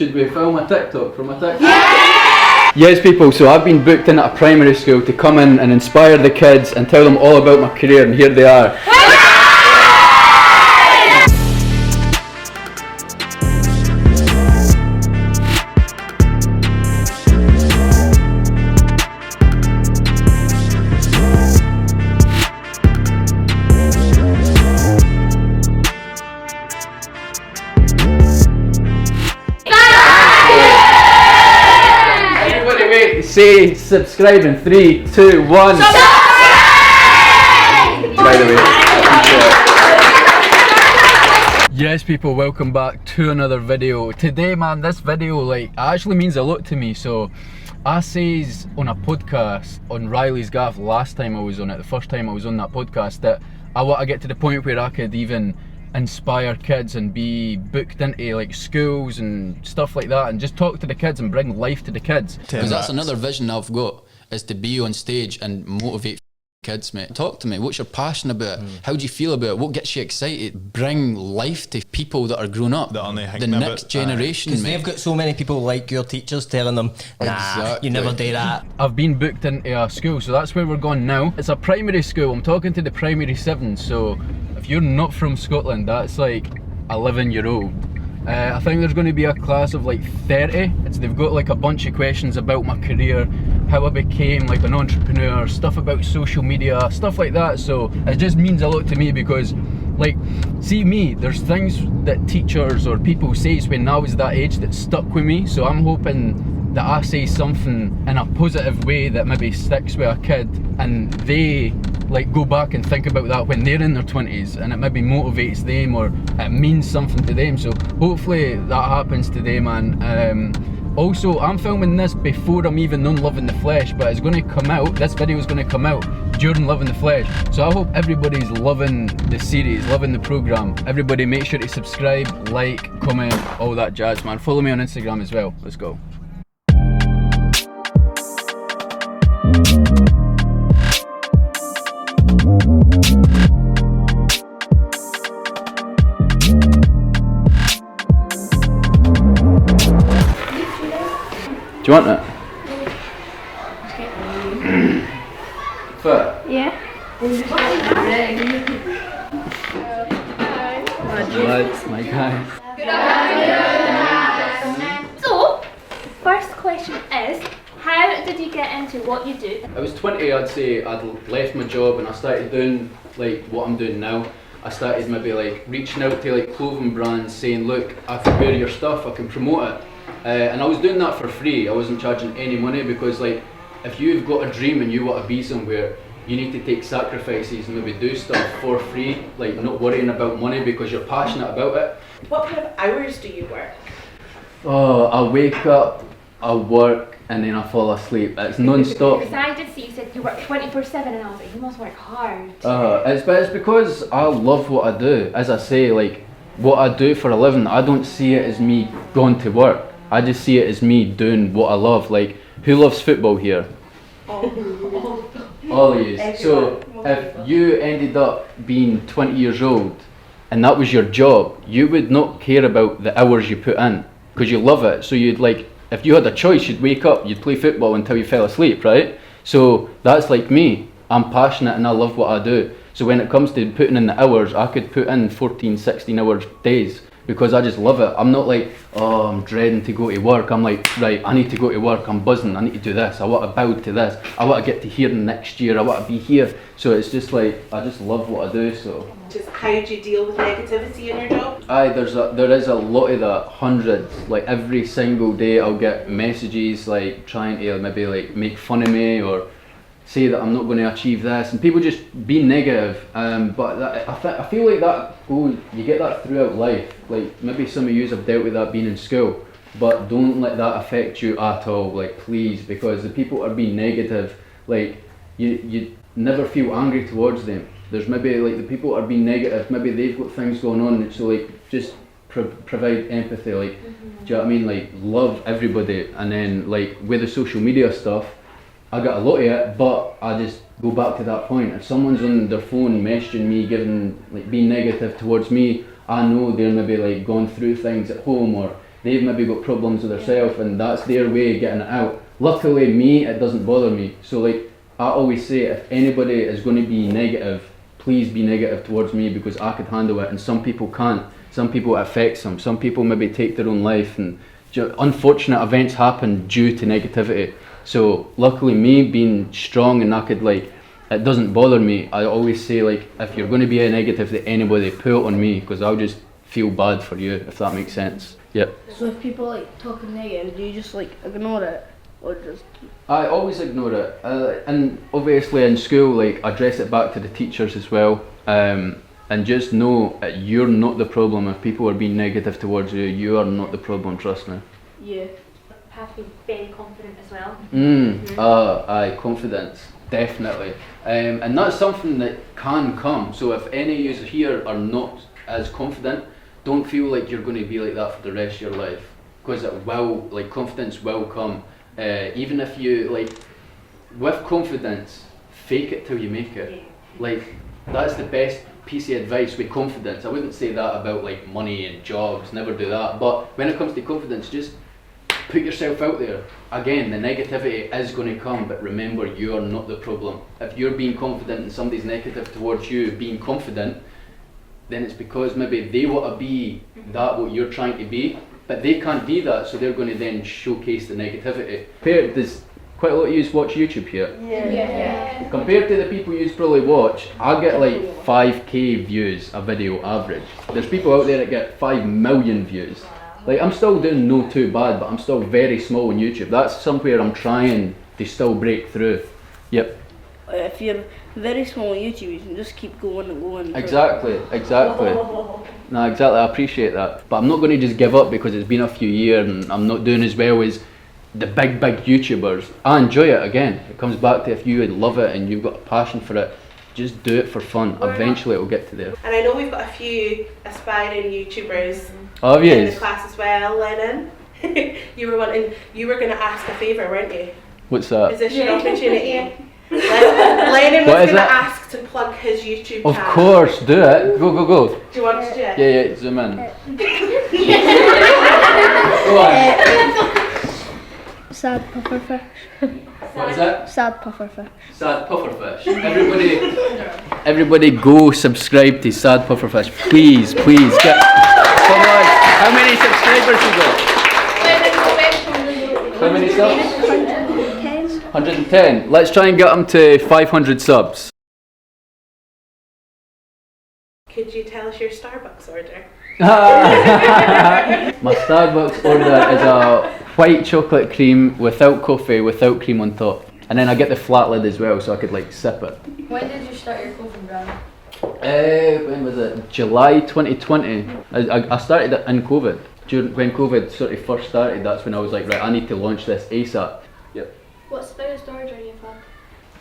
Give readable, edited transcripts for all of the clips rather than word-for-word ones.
should we film a TikTok from a TikTok? Yeah! Yes people, so I've been booked in at a primary school to come in and inspire the kids and tell them all about my career, and here they are. Say subscribe in 3, 2, 1. Subscribe! By the way. Yes people, welcome back to another video. Today man, this video actually means a lot to me. So I says on a podcast on Riley's gaff last time I was on it, the first time I was on that podcast, that I want to get to the point where I could even inspire kids and be booked into schools and stuff like that and just talk to the kids and bring life to the kids. Because that's another vision I've got, is to be on stage and motivate kids, mate. Talk to me, what's your passion about it? How do you feel about it? What gets you excited? Bring life to people that are grown up, the next generation, because they've got so many people like your teachers telling them, nah, you never do that. I've been booked into a school, so that's where we're going now. It's a primary school. I'm talking to the primary 7s, so if you're not from Scotland, that's 11-year-old. I think there's going to be a class of 30. They've got a bunch of questions about my career, how I became an entrepreneur, stuff about social media, stuff like that. So it just means a lot to me because see me, there's things that teachers or people say when I was that age that stuck with me. So I'm hoping that I say something in a positive way that maybe sticks with a kid and they go back and think about that when they're in their 20s, and it maybe motivates them or it means something to them. So hopefully that happens today, man. Also, I'm filming this before I'm even on Love in the Flesh, but it's going to come out, this video is going to come out during Love in the Flesh. So I hope everybody's loving the series, loving the programme. Everybody make sure to subscribe, like, comment, all that jazz, man. Follow me on Instagram as well. Let's go. Do you want that? Fair? Yeah. Lads, my guys. Good afternoon. So, first question is, how did you get into what you do? I was 20, I'd say. I'd left my job and I started doing what I'm doing now. I started maybe reaching out to clothing brands saying, look, I can wear your stuff, I can promote it. And I was doing that for free. I wasn't charging any money because if you've got a dream and you want to be somewhere, you need to take sacrifices and maybe do stuff for free, not worrying about money because you're passionate about it. What kind of hours do you work? Oh, I wake up, I work, and then I fall asleep. It's non-stop. Because I did see you said you work 24/7 and I was like, you must work hard. It's because I love what I do. As I say, what I do for a living, I don't see it as me going to work. I just see it as me doing what I love. Who loves football here? All of you. So if you ended up being 20 years old and that was your job, you would not care about the hours you put in because you love it. So you'd if you had a choice, you'd wake up, you'd play football until you fell asleep, right? So that's me. I'm passionate and I love what I do. So when it comes to putting in the hours, I could put in 14, 16 hour days because I just love it. I'm not oh, I'm dreading to go to work. I'm right, I need to go to work, I'm buzzing, I need to do this, I want to bow to this, I want to get to here next year, I want to be here. So it's just I just love what I do. So just how do you deal with negativity in your job? There is a lot of that, hundreds. Every single day I'll get messages trying to maybe make fun of me or say that I'm not going to achieve this, and people just be negative. But I feel that you get that throughout life. Maybe some of you have dealt with that being in school, but don't let that affect you at all. Please, because the people are being negative. You never feel angry towards them. There's maybe the people are being negative. Maybe they've got things going on. So just provide empathy. Do you know what I mean? Love everybody, and then with the social media stuff, I got a lot of it, but I just go back to that point. If someone's on their phone messaging me, being negative towards me, I know they're maybe going through things at home or they've maybe got problems with themselves and that's their way of getting it out. Luckily me, it doesn't bother me. So like, I always say if anybody is going to be negative, please be negative towards me because I could handle it and some people can't. Some people it affects them. Some people maybe take their own life and unfortunate events happen due to negativity. So luckily me being strong and I could like, it doesn't bother me. I always say like, if you're going to be a negative to anybody, put it on me because I'll just feel bad for you, if that makes sense. Yep. So if people like talking negative, do you just like ignore it or just keep... I always ignore it, and obviously in school like I address it back to the teachers as well, and just know that you're not the problem. If people are being negative towards you, you are not the problem, trust me. Yeah. Have to be very confident as well. Aye, confidence, definitely. And that's something that can come. So if any of you here are not as confident, don't feel like you're going to be like that for the rest of your life. Because it will, like confidence will come. Even if you, like, with confidence, fake it till you make it. Like, that's the best piece of advice with confidence. I wouldn't say that about like money and jobs, never do that. But when it comes to confidence, just put yourself out there. Again, the negativity is going to come, but remember, you are not the problem. If you're being confident and somebody's negative towards you being confident, then it's because maybe they want to be that what you're trying to be, but they can't be that, so they're going to then showcase the negativity. There's quite a lot of you watch YouTube here. Yeah. Compared to the people you probably watch, I get like 5k views a video average. There's people out there that get 5 million views. Like I'm still doing no too bad, but I'm still very small on YouTube. That's somewhere I'm trying to still break through. Yep. If you're very small on YouTube, you can just keep going and going. Exactly. No, exactly, I appreciate that. But I'm not going to just give up because it's been a few years and I'm not doing as well as the big YouTubers. I enjoy it again. It comes back to if you love it and you've got a passion for it, just do it for fun. Eventually it'll get to there. And I know we've got a few aspiring YouTubers Oh, in yes. the class as well, Lennon. you were going to ask a favour, weren't you? What's that? Is this your opportunity? Lennon was going to ask to plug his YouTube Of channel. course, do it. Go. Do you want to do it? Yeah, zoom in. Go on. Sad pufferfish. What is that? Sad pufferfish. Sad Pufferfish. Everybody go subscribe to Sad Pufferfish. Please. Get, come on. How many subscribers you got? How many subs? 110. Let's try and get them to 500 subs. Could you tell us your Starbucks order? My Starbucks order is a white chocolate cream without coffee, without cream on top. And then I get the flat lid as well so I could like sip it. When did you start your clothing brand? When was it? July 2020. I started it in COVID. When COVID sort of first started, that's when I was like, right, I need to launch this ASAP. Yep. What's the biggest order you've had?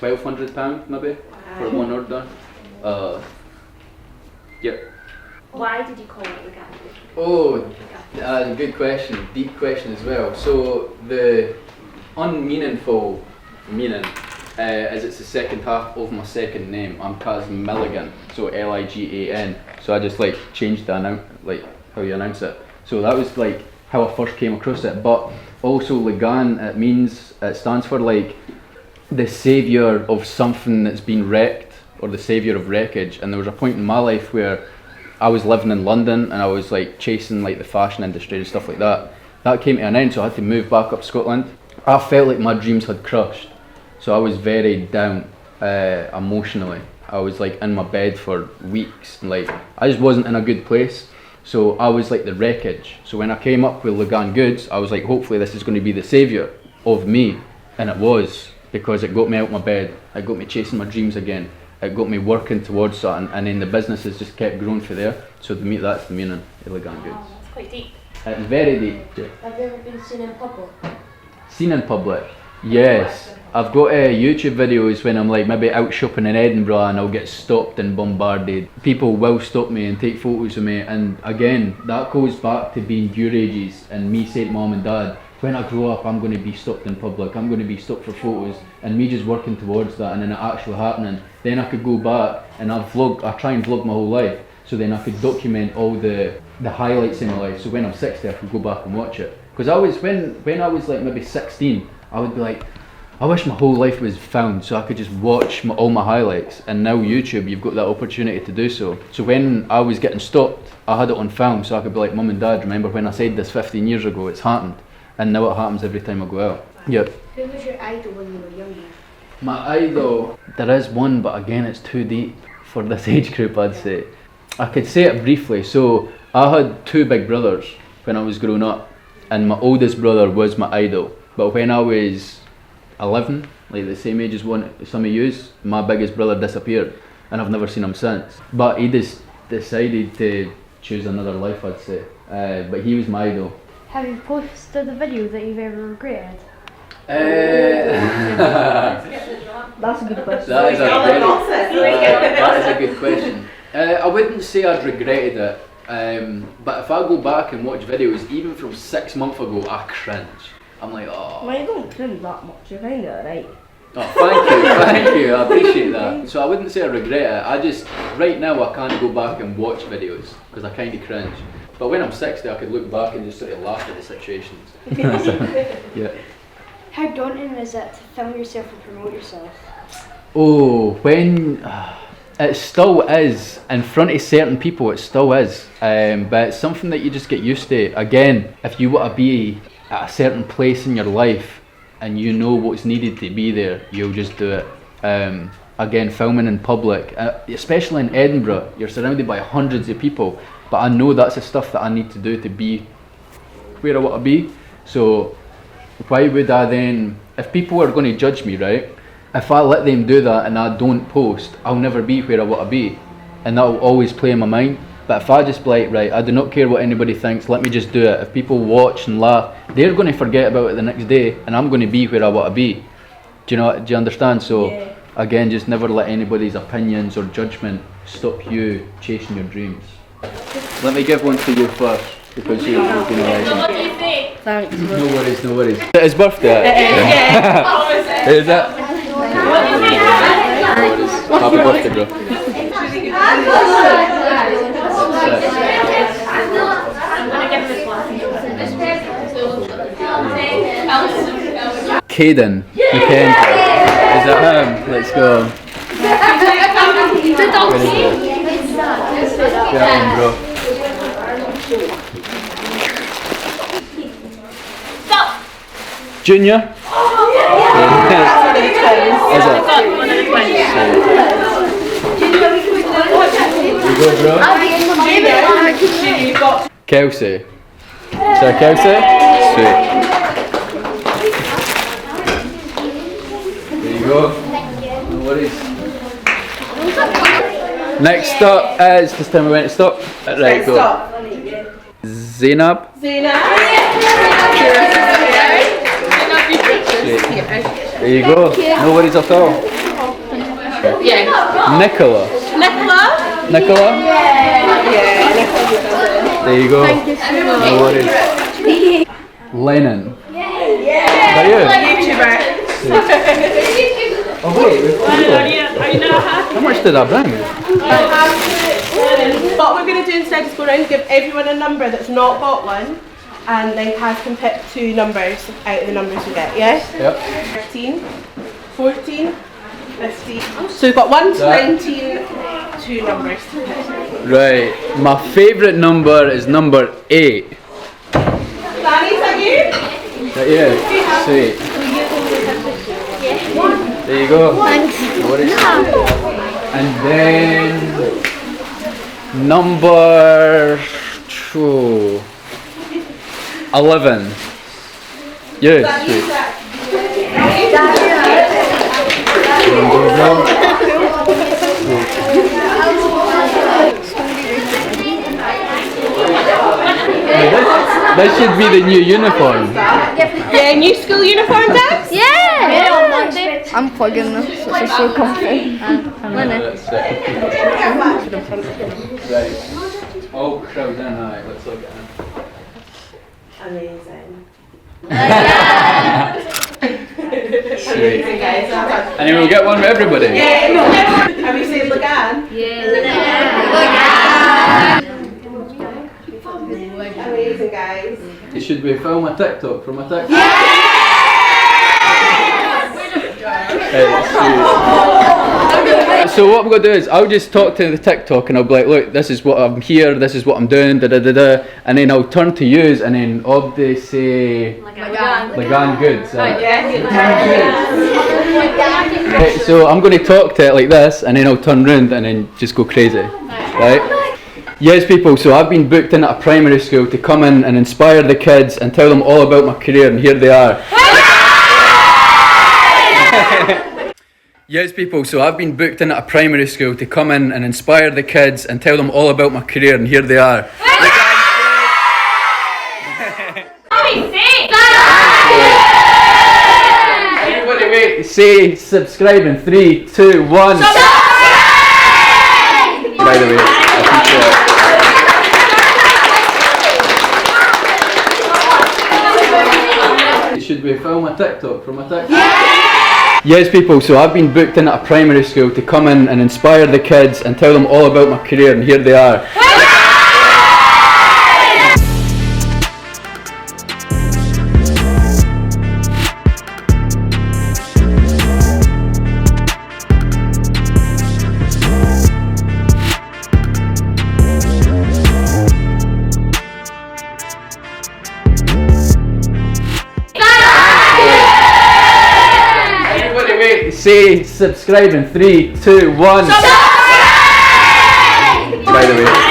£1,200 maybe for one order. Yep. Why did you call it Legan? Oh, good question. Deep question as well. So the unmeaningful meaning is it's the second half of my second name. I'm Kaz Milligan, so Ligan. So I just like changed the like how you announce it. So that was like how I first came across it. But also Legan, it stands for like the saviour of something that's been wrecked, or the saviour of wreckage. And there was a point in my life where I was living in London and I was like chasing like the fashion industry and stuff like that. That came to an end, so I had to move back up Scotland. I felt like my dreams had crushed, so I was very down emotionally. I was like in my bed for weeks and like I just wasn't in a good place. So I was like the wreckage. So when I came up with Legan Goods, I was like, hopefully this is going to be the saviour of me, and it was, because it got me out of my bed, it got me chasing my dreams again. It got me working towards something, and then the business has just kept growing for there. So to me, that's the meaning of Legan Goods. Oh, that's quite deep. It's very deep. Have you ever been seen in public? Seen in public? Yes. I've got YouTube videos when I'm like maybe out shopping in Edinburgh and I'll get stopped and bombarded. People will stop me and take photos of me, and again, that goes back to being your ages and me saying to mum and dad, when I grow up I'm going to be stopped in public, I'm going to be stopped for photos, and me just working towards that, and then it actually happening. Then I could go back and I try and vlog my whole life, so then I could document all the the highlights in my life. So when I'm 60, I can go back and watch it. Because I was when I was like maybe 16, I would be like, I wish my whole life was filmed so I could just watch all my highlights. And now YouTube, you've got that opportunity to do so. So when I was getting stopped, I had it on film so I could be like, Mum and Dad, remember when I said this 15 years ago? It's happened. And now it happens every time I go out. Yep. Who was your idol when you were younger? My idol, there is one, but again it's too deep for this age group, I'd say. I could say it briefly. So I had 2 big brothers when I was growing up, and my oldest brother was my idol. But when I was 11, like the same age as some of yous, my biggest brother disappeared, and I've never seen him since. But he just decided to choose another life, I'd say. But he was my idol. Have you posted a video that you've ever regretted? That's a good question. That is a good question. I wouldn't say I'd regretted it, but if I go back and watch videos, even from 6 months ago, I cringe. I'm like, oh. Well, you don't cringe that much, you're kind of alright. Oh, thank you, I appreciate that. So I wouldn't say I regret it, I just, right now I can't go back and watch videos, because I kind of cringe. But when I'm 60, I could look back and just sort of laugh at the situations. Yeah. How daunting is it to film yourself and promote yourself? Oh, when it still is in front of certain people, it still is. But it's something that you just get used to. Again, if you want to be at a certain place in your life and you know what's needed to be there, you'll just do it. Again, filming in public, especially in Edinburgh, you're surrounded by hundreds of people. But I know that's the stuff that I need to do to be where I want to be. So why would I then, if people are going to judge me, right? If I let them do that and I don't post, I'll never be where I want to be. And that will always play in my mind. But if I just be like, right, I do not care what anybody thinks, let me just do it. If people watch and laugh, they're going to forget about it the next day, and I'm going to be where I want to be. Do you understand? So again, just never let anybody's opinions or judgment stop you chasing your dreams. Let me give one to you first, because you've been amazing. What do you think? Thanks. No worries. Is it his birthday? Is it? Happy birthday, bro. I'm gonna give this one. Caden McKenzie. Is that him? Let's go. The daunting. Get on, bro. Stop. Junior? Is it? You go, bro. Kelsey. Is that Kelsey? Sweet. There you go. No worries. Next up is, just tell me when to stop. Right, go. Zainab. There you go. No worries at all. Nicola. There you go. No worries. Lennon. Is that you? Oh wait, how much did I bring? What we're going to do instead is go around and give everyone a number that's not got one, and then Kaz can pick 2 numbers out of the numbers we get, yeah? Yep. 13, 14, 15. So we've got 1 to 19, 2 numbers to pick. Right, my favourite number is number 8. Danny, is that you? Is that you? Sweet. There you go. Thanks. No worries. And then number 11. Yeah, sweet. That should be the new uniform. Yeah, new school uniform, Dad? Yeah! I'm plugging this, it's so comfy. Right. Oh, crowd in, alright, let's look at him. Amazing. Sweet. And then we'll get one for everybody. Yeah, have you seen Legan? Yeah. guys. Should we film a TikTok from a TikTok? So what I'm going to do is I'll just talk to the TikTok and I'll be like, look, this is what I'm here, this is what I'm doing, da da da da, and then I'll turn to yous and then they say Legan goods. Right, so I'm going to talk to it like this and then I'll turn round and then just go crazy, right? Yes people, so I've been booked in at a primary school to come in and inspire the kids and tell them all about my career, and here they are. Yes people, so I've been booked in at a primary school to come in and inspire the kids and tell them all about my career, and here they are. Everybody wait, say subscribe in 3, 2, 1. By the way, I appreciate it. Should we film a TikTok from a TikTok? Yes people, so I've been booked in at a primary school to come in and inspire the kids and tell them all about my career, and here they are. Say subscribe in 3, 2, 1. By the way.